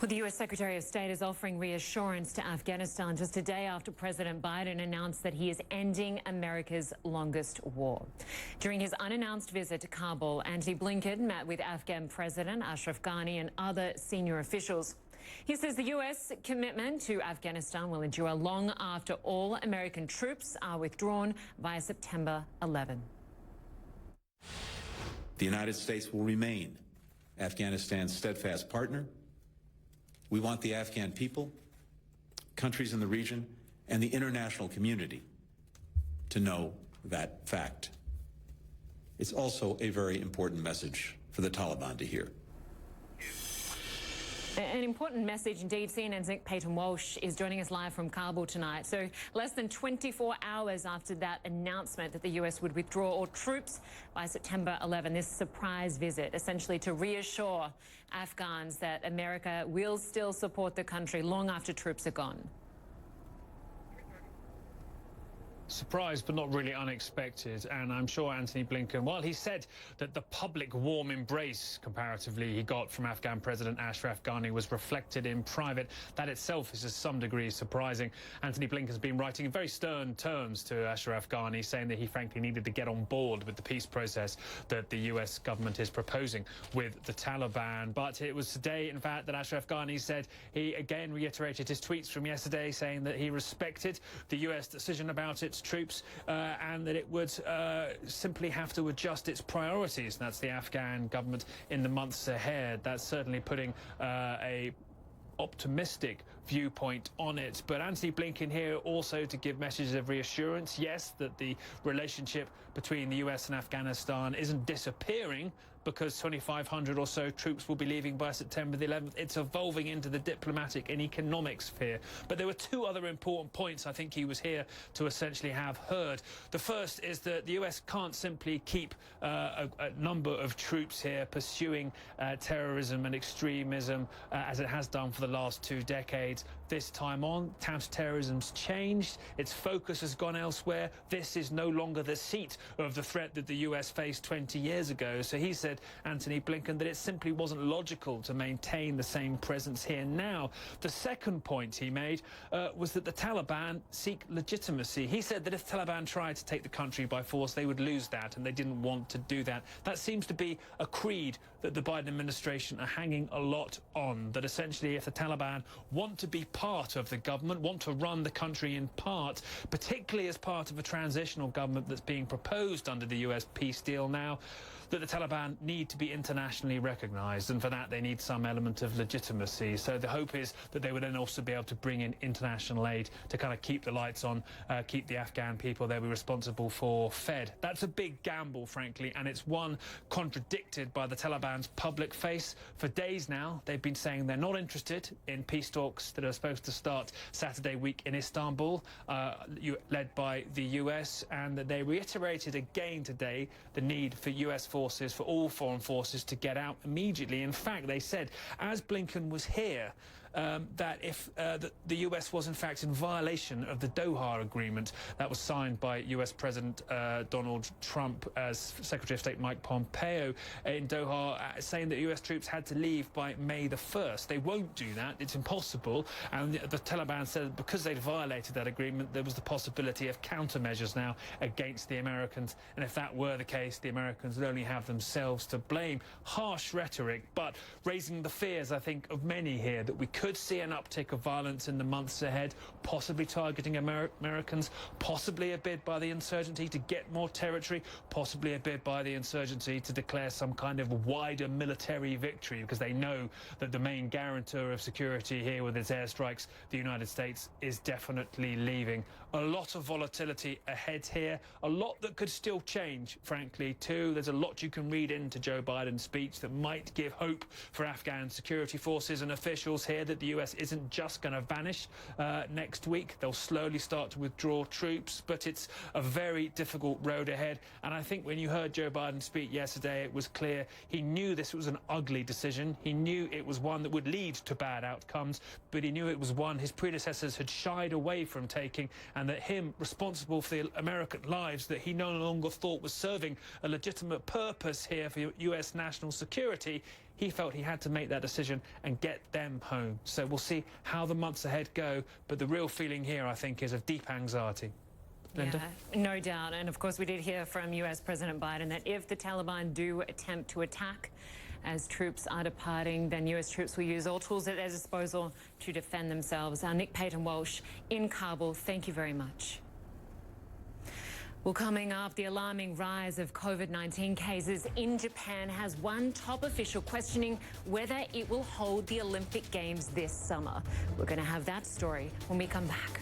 Well, the US Secretary of State is offering reassurance to Afghanistan just a day after President Biden announced that he is ending America's longest war. During his unannounced visit to Kabul, Antony Blinken met with Afghan President Ashraf Ghani and other senior officials. He says the US commitment to Afghanistan will endure long after all American troops are withdrawn by September 11. The United States will remain Afghanistan's steadfast partner. We want the Afghan people, countries in the region, and the international community to know that fact. It's also a very important message for the Taliban to hear. An important message indeed. CNN's Nick Paton Walsh is joining us live from Kabul tonight. So less than 24 hours after that announcement that the US would withdraw all troops by September 11, this surprise visit essentially to reassure Afghans that America will still support the country long after troops are gone. Surprised, but not really unexpected. And I'm sure Antony Blinken, while he said that the public warm embrace, comparatively, he got from Afghan President Ashraf Ghani was reflected in private, that itself is to some degree surprising. Antony Blinken's been writing in very stern terms to Ashraf Ghani, saying that he frankly needed to get on board with the peace process that the US government is proposing with the Taliban. But it was today, in fact, that Ashraf Ghani said he again reiterated his tweets from yesterday, saying that he respected the US decision about its troops and that it would simply have to adjust its priorities. That's the Afghan government in the months ahead. That's certainly putting a optimistic viewpoint on it. But Antony Blinken here also to give messages of reassurance, yes, that the relationship between the US and Afghanistan isn't disappearing because 2,500 or so troops will be leaving by September the 11th. It's evolving into the diplomatic and economic sphere. But there were two other important points I think he was here to essentially have heard. The first is that the US can't simply keep a number of troops here pursuing terrorism and extremism as it has done for the last 2 decades. This time on, counter-terrorism's changed. Its focus has gone elsewhere. This is no longer the seat of the threat that the US faced 20 years ago. So he said, Antony Blinken, that it simply wasn't logical to maintain the same presence here now. The second point he made was that the Taliban seek legitimacy. He said that if the Taliban tried to take the country by force, they would lose that, and they didn't want to do that. That seems to be a creed that the Biden administration are hanging a lot on, that essentially if the Taliban want to be part of the government, want to run the country in part, particularly as part of a transitional government that's being proposed under the US peace deal now, that the Taliban need to be internationally recognized, and for that they need some element of legitimacy. So the hope is that they would then also be able to bring in international aid to kind of keep the lights on, keep the Afghan people they'll be responsible for fed. That's a big gamble, frankly, and it's one contradicted by the Taliban's public face. For days now, they've been saying they're not interested in peace talks that are supposed to start Saturday week in Istanbul, led by the US, and that they reiterated again today the need for US forces, for all foreign forces, to get out immediately. In fact, they said, as Blinken was here, that if the US was in fact in violation of the Doha agreement that was signed by US President Donald Trump as Secretary of State Mike Pompeo in Doha, saying that US troops had to leave by May the 1st. They won't do that. It's impossible. And the Taliban said because they'd violated that agreement, there was the possibility of countermeasures now against the Americans. And if that were the case, the Americans would only have themselves to blame. Harsh rhetoric, but raising the fears, I think, of many here that we could see an uptick of violence in the months ahead, possibly targeting Americans, possibly a bid by the insurgency to get more territory, possibly a bid by the insurgency to declare some kind of wider military victory, because they know that the main guarantor of security here with its airstrikes, the United States, is definitely leaving. A lot of volatility ahead here, a lot that could still change, frankly, too. There's a lot you can read into Joe Biden's speech that might give hope for Afghan security forces and officials here that the US isn't just going to vanish next week. They'll slowly start to withdraw troops, but it's a very difficult road ahead. And I think when you heard Joe Biden speak yesterday, it was clear he knew this was an ugly decision. He knew it was one that would lead to bad outcomes, but he knew it was one his predecessors had shied away from taking, and that him responsible for the American lives that he no longer thought was serving a legitimate purpose purpose here for US national security, he felt he had to make that decision and get them home. So we'll see how the months ahead go, but the real feeling here, I think, is of deep anxiety. Lynda? Yeah, no doubt. And of course, we did hear from US President Biden that if the Taliban do attempt to attack as troops are departing, then US troops will use all tools at their disposal to defend themselves. Our Nick Paton Walsh in Kabul, thank you very much. Well, coming up, the alarming rise of COVID-19 cases in Japan has one top official questioning whether it will hold the Olympic Games this summer. We're going to have that story when we come back.